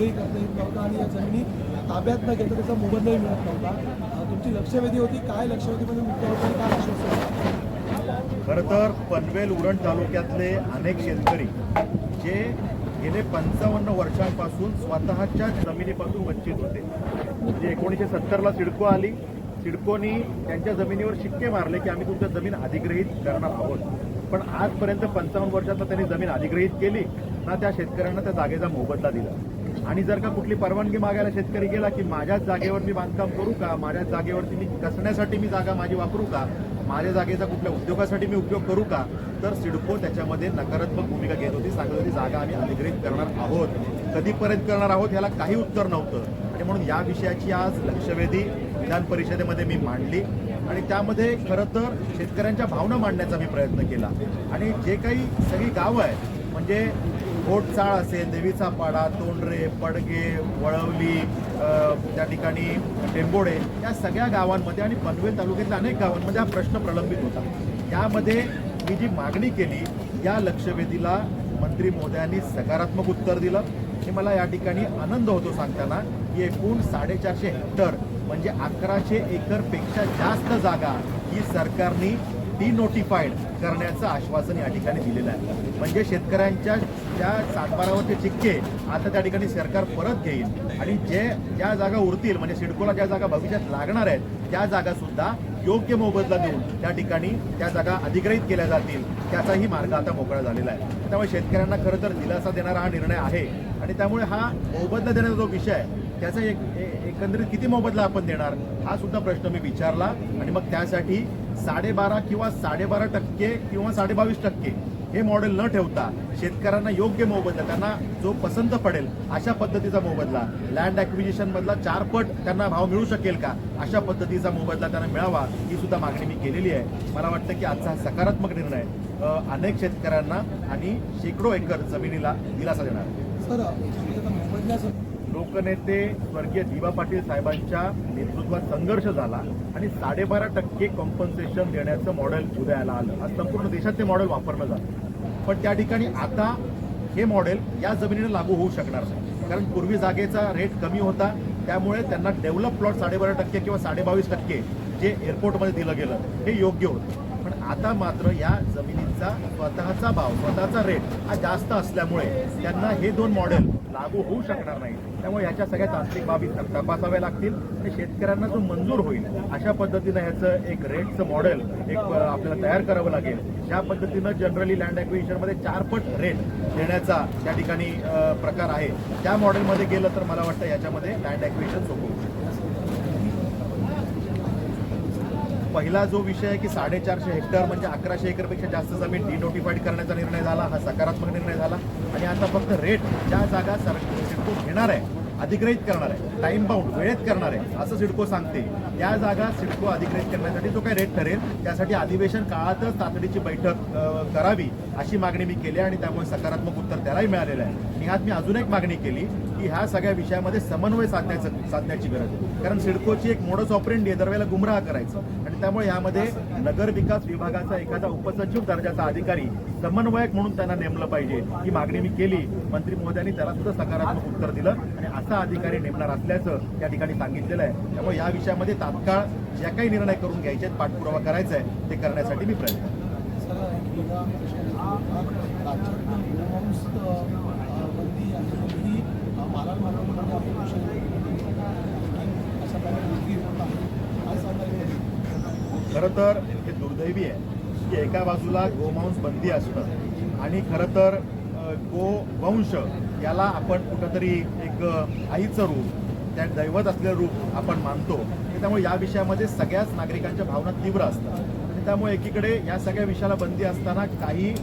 कबूलही करता येत नव्हता आणि या जमिनी ताब्यात न घेता त्याचा मोबदलाही मिळत नव्हता. तुमची लक्षवेधी होती, काय लक्षवेधीमध्ये मुद्दा होता आणि काय आश्वासन होतं? खरं तर पनवेल उरण तालुक्यातले अनेक शेतकरी जे गेले 55 वर्षांपासून स्वतःच्या जमिनीपासून वंचित होते. म्हणजे 1970ला सिडको आली. सिडकोनी त्यांच्या जमिनीवर शिक्के मारले की आम्ही तुमच्या जमीन अधिग्रहित करणार आहोत. पण आजपर्यंत 55 वर्षात त्यांनी जमीन अधिग्रहित केली ना त्या शेतकऱ्यांना त्या जागेचा मोबदला दिला. आणि जर का कुठली परवानगी मागायला शेतकरी गेला की माझ्याच जागेवर मी बांधकाम करू का, माझ्याच जागेवरती मी कसण्यासाठी मी जागा माझी वापरू का, माझ्या जागेचा कुठल्या उद्योगासाठी मी उपयोग करू का, तर सिडको त्याच्यामध्ये नकारात्मक भूमिका घेत होती. सांगत होती जागा आम्ही अधिग्रहित करणार आहोत. कधीपर्यंत करणार आहोत ह्याला काही उत्तर नव्हतं. आणि म्हणून या विषयाची आज लक्षवेधी विधान परिषदेमध्ये मी मांडली आणि त्यामध्ये खरं तर शेतकऱ्यांच्या भावना मांडण्याचा मी प्रयत्न केला. आणि जे काही सगळी गावं आहेत म्हणजे घोटचाळ असेल, देवीचा पाडा, तोंडरे, पडगे, वळवली, त्या ठिकाणी टेंबोडे, या सगळ्या गावांमध्ये आणि पनवेल तालुक्यातल्या अनेक गावांमध्ये हा प्रश्न प्रलंबित होता. यामध्ये मी जी मागणी केली या लक्षवेधीला मंत्री महोदयांनी सकारात्मक उत्तर दिलं. हे मला या ठिकाणी आनंद होतो सांगताना की एकूण 450 हेक्टर म्हणजे 1100 एकरपेक्षा जास्त जागा ही सरकारने डिनोटिफाईड करण्याचं आश्वासन या ठिकाणी दिलेलं आहे. म्हणजे शेतकऱ्यांच्या त्या सातबारावरचे चिक्के आता त्या ठिकाणी सरकार परत घेईल आणि ज्या जागा उरतील म्हणजे सिडकोला ज्या जागा भविष्यात लागणार आहेत त्या जागा सुद्धा योग्य मोबदला देऊन त्या ठिकाणी त्या जागा अधिग्रहित केल्या जातील. त्याचाही मार्ग आता मोकळा झालेला आहे. त्यामुळे शेतकऱ्यांना खरं तर दिलासा देणारा हा निर्णय आहे. आणि त्यामुळे हा मोबदला देण्याचा जो विषय आहे त्याचा एकंदरीत किती मोबदला आपण देणार हा सुद्धा प्रश्न मी विचारला. आणि मग त्यासाठी 12.5% किंवा 12.5% किंवा 22% हे मॉडेल न ठेवता शेतकऱ्यांना योग्य मोबदला, त्यांना जो पसंत पडेल अशा पद्धतीचा मोबदला, लँड ॲक्विजिशन मधला 4 पट त्यांना भाव मिळू शकेल का अशा पद्धतीचा मोबदला त्यांना मिळावा ही सुद्धा मागणी मी केलेली आहे. मला वाटतं की आजचा सकारात्मक निर्णय अनेक शेतकऱ्यांना आणि शेकडो एकर जमिनीला दिलासा देणार. सर, मोबदल्याचं लोकनेते स्वर्गीय दिवा पाटील साहेबांच्या नेतृत्वात संघर्ष झाला आणि 12.5% कॉम्पन्सेशन देण्याचं मॉडेल उदयाला आलं. आज संपूर्ण देशात ते मॉडेल वापरलं जातं. पण त्या ठिकाणी आता हे मॉडेल या जमिनीने लागू होऊ शकणार नाही. कारण पूर्वी जागेचा रेट कमी होता त्यामुळे त्यांना डेव्हलप प्लॉट 12.5% किंवा 22% जे एअरपोर्टमध्ये दिलं गेलं हे योग्य होतं. पण आता मात्र या जमिनीचा स्वतःचा भाव, स्वतःचा रेट हा जास्त असल्यामुळे त्यांना हे 2 मॉडेल लागू होऊ शकणार नाही. त्यामुळे ह्याच्या सगळ्या तांत्रिक बाबी तपासाव्या लागतील आणि शेतकऱ्यांना जो मंजूर होईल अशा पद्धतीनं ह्याचं एक रेटचं मॉडेल आपल्याला तयार करावं लागेल. ज्या पद्धतीनं जनरली लँड ॲक्विजिशनमध्ये 4 पट रेट देण्याचा त्या ठिकाणी प्रकार आहे त्या मॉडेलमध्ये गेलं तर मला वाटतं याच्यामध्ये लँड ॲक्विजिशन सोपं होईल. पहिला जो विषय आहे की 450 हेक्टर म्हणजे 1100 एकरपेक्षा जास्त जमीन डिनोटिफाईड करण्याचा निर्णय झाला, हा सकारात्मक निर्णय झाला. आणि आता फक्त रेट ज्या जागा सिडको घेणार आहे, अधिग्रहित करणार आहे, टाइम बाउंड वेळेत करणार आहे असं सिडको सांगते, त्या जागा सिडको अधिग्रहित करण्यासाठी जो काही रेट ठरेल त्यासाठी अधिवेशन काळातच तातडीची बैठक करावी अशी मागणी मी केली आणि त्यामुळे सकारात्मक उत्तर त्यालाही मिळालेलं आहे. आणि ह्यात मी अजून एक मागणी केली की ह्या सगळ्या विषयामध्ये समन्वय साधण्याची गरज आहे. कारण सिडकोची एक मोडस ऑपरेंडी आहे दरवेळेला गुमराह करायचं आणि त्यामुळे यामध्ये नगर विकास विभागाचा एखादा उपसचिव दर्जाचा अधिकारी समन्वयक म्हणून त्यांना नेमलं पाहिजे ही मागणी मी केली. मंत्री महोदयांनी त्याला सुद्धा सकारात्मक उत्तर दिलं आणि असा अधिकारी नेमणार असल्याचं त्या ठिकाणी सांगितलेलं आहे. त्यामुळे या विषयामध्ये तात्काळ ज्या काही निर्णय करून घ्यायचे आहेत, पाठपुरावा करायचा आहे ते करण्यासाठी मी प्रयत्न करतो. खरं तर हे दुर्दैवी आहे की एका बाजूला गोमांस बंदी असणं आणि खरं तर गोवंश याला आपण कुठंतरी एक आईचं रूप, त्या दैवत असलेलं रूप आपण मानतो. त्यामुळे या विषयामध्ये सगळ्याच नागरिकांच्या भावना तीव्र असतात आणि त्यामुळे एकीकडे या सगळ्या विषयाला बंदी असताना काही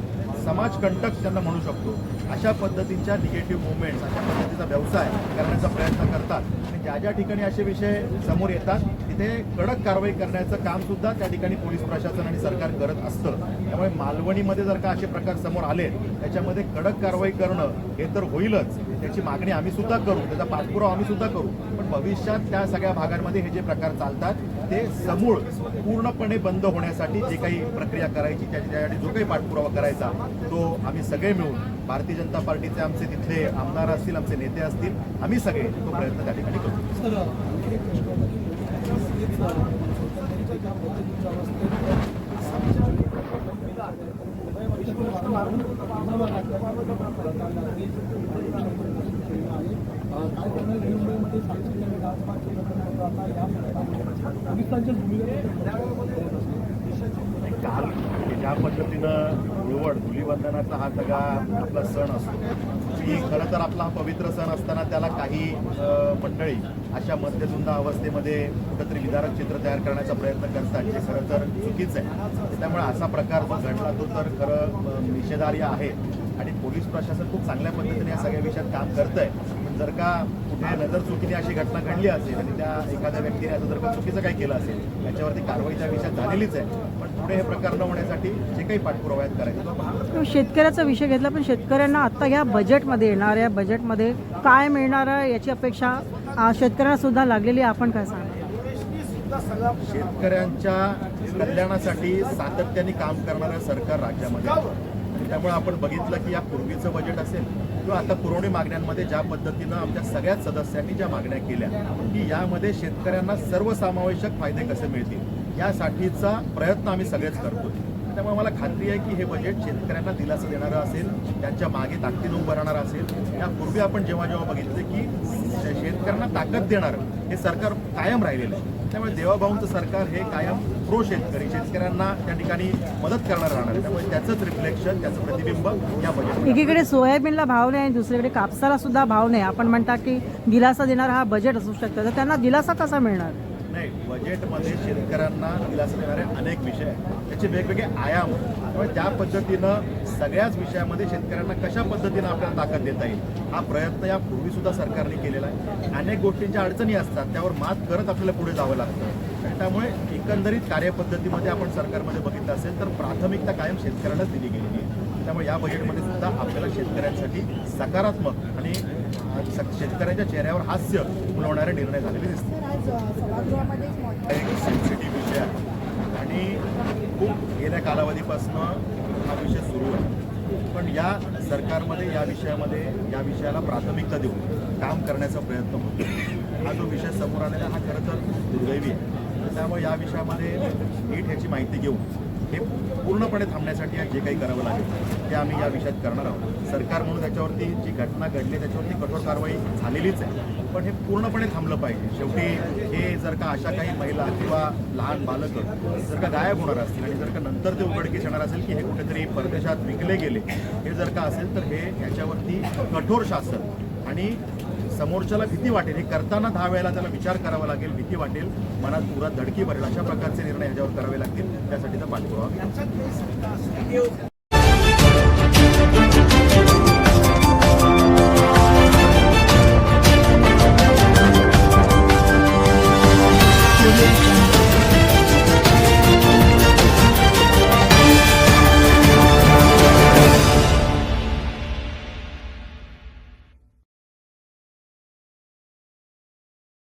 समाजकंटक त्यांना म्हणू शकतो अशा पद्धतीच्या निगेटिव्ह मुवमेंट्स, अशा पद्धतीचा व्यवसाय करण्याचा प्रयत्न करतात. आणि ज्या ज्या ठिकाणी असे विषय समोर येतात तिथे कडक कारवाई करण्याचं काम सुद्धा त्या ठिकाणी पोलीस प्रशासन आणि सरकार करत असतं. त्यामुळे मालवणीमध्ये जर का असे प्रकार समोर आले त्याच्यामध्ये कडक कारवाई करणं हे तर होईलच, त्याची मागणी आम्ही सुद्धा करू, त्याचा पाठपुरावा आम्ही सुद्धा करू. पण भविष्यात त्या सगळ्या भागांमध्ये हे जे प्रकार चालतात ते समूळ पूर्णपणे बंद होण्यासाठी जे काही प्रक्रिया करायची त्याच्यासाठी जो काही पाठपुरावा करायचा तो आम्ही सगळे मिळून भारतीय जनता पार्टीचे आमचे तिथले आमदार असतील, आमचे नेते असतील, आम्ही सगळे तो प्रयत्न त्या ठिकाणी करू. सर आणखी एक प्रश्न होता की तेच स्वतंत्रच्या ज्या पद्धतीच्या अवस्थेत काय करणार मुंबईमध्ये सातत्याने डान्सबाग केलं आता या पाकिस्तानच्या भूमिकेत काल ज्या पद्धतीनं धुलीवंदनाचा हा सगळा आपला सण असतो की खरं तर आपला हा पवित्र सण असताना त्याला काही मंडळी अशा मध्यधुंद अवस्थेमध्ये कुठंतरी विदारक चित्र तयार करण्याचा प्रयत्न करतात, जे खरं तर चुकीचं आहे. त्यामुळे असा प्रकार जो घडला तो तर खरं निषेधार्ह आहे आणि पोलीस प्रशासन खूप चांगल्या पद्धतीने या सगळ्या विषयात काम करत आहे. पण जर का कुठे नजर चुकीने अशी घटना घडली असेल आणि त्या एखाद्या व्यक्तीने असं जर का चुकीचं काही केलं असेल त्याच्यावरती कारवाई त्या विषयात झालेलीच आहे. पण पुढे हे प्रकार न होण्यासाठी जे काही पाठपुरावा आहेत करायचे. शेतकऱ्याचा विषय घेतला, पण शेतकऱ्यांना आता या बजेटमध्ये येणाऱ्या बजेटमध्ये काय मिळणार आहे याची अपेक्षा शेतकऱ्यांना सुद्धा लागलेली आहे. आपण काय सांगा? शेतकऱ्यांच्या कल्याणासाठी सातत्याने काम करणारं सरकार राज्यामध्ये आहे. त्यामुळे आपण बघितलं की या पूर्वीचं बजेट असेल किंवा आता पुरवणी मागण्यांमध्ये ज्या पद्धतीनं आमच्या सगळ्याच सदस्यांनी ज्या मागण्या केल्या की यामध्ये शेतकऱ्यांना सर्वसमावेशक फायदे कसे मिळतील यासाठीचा प्रयत्न आम्ही सगळेच करतो. त्यामुळे मला खात्री आहे की हे बजेट शेतकऱ्यांना दिलासा देणारं असेल, त्यांच्या मागे ताकदीनं उभं राहणारं असेल. यापूर्वी आपण जेव्हा बघितलं की शेतकऱ्यांना ताकद देणारं हे सरकार कायम राहिलेलं आहे. त्यामुळे देवाभाऊंचं सरकार हे कायम प्रो शेतकरी, शेतकऱ्यांना त्या ठिकाणी मदत करणार राहणार आहे. त्यामुळे त्याचंच रिफ्लेक्शन, त्याचं प्रतिबिंब या बजेट. एकीकडे सोयाबीनला भाव नाही आणि दुसरीकडे कापसाला सुद्धा भाव नाही. आपण म्हणता की दिलासा देणारा हा बजेट असू शकतं, तर त्यांना दिलासा कसा मिळणार? नाही, बजेटमध्ये शेतकऱ्यांना दिलासा देणारे अनेक विषय आहेत, त्याचे वेगवेगळे आयाम. त्यामुळे त्या पद्धतीनं सगळ्याच विषयामध्ये शेतकऱ्यांना कशा पद्धतीनं आपल्याला ताकद देता येईल हा प्रयत्न यापूर्वी सुद्धा सरकारने केलेला आहे. अनेक गोष्टींच्या अडचणी असतात, त्यावर मात करत आपल्याला पुढे जावं लागतं. त्यामुळे एकंदरीत कार्यपद्धतीमध्ये आपण सरकारमध्ये बघितलं असेल तर प्राथमिकता कायम शेतकऱ्यालाच दिली गेलेली आहे. त्यामुळे या बजेटमध्ये सुद्धा आपल्याला शेतकऱ्यांसाठी सकारात्मक आणि शेतकऱ्यांच्या चेहऱ्यावर हास्य फुलवणारे निर्णय झालेले दिसतात. एक सेन्सिटिव्ह विषय आहे आणि खूप गेल्या कालावधीपासून हा विषय सुरू आहे. पण या सरकारमध्ये या विषयाला प्राथमिकता देऊन काम करण्याचा प्रयत्न होतो. हा जो विषय समोर आलेला हा खरं तर दुर्दैवी आहे. त्यामुळे या विषयामध्ये नीट ह्याची माहिती घेऊन हे पूर्णपणे थांबण्यासाठी काही करावं लागेल ते आम्ही या विषयात करणार आहोत. सरकार म्हणून त्याच्यावरती जी घटना घडली त्याच्यावरती कठोर कारवाई झालेलीच आहे, पण हे पूर्णपणे थांबलं पाहिजे. शेवटी हे जर का अशा काही महिला किंवा लहान बालकं जर का गायब होणार असतील आणि जर का नंतर ते उघडकीस येणार असेल की हे कुठेतरी परदेशात विकले गेले, हे जर का असेल तर हे याच्यावरती कठोर शासन आणि समोरच्याला भीती वाटेल, हे करताना 10 वेळेला त्याला विचार करावा लागेल, भीती वाटेल, मनात पुरा धडकी भरेल, अशा प्रकारचे निर्णय ह्याच्यावर करावे लागतील. त्यासाठीचा पाठपुरावा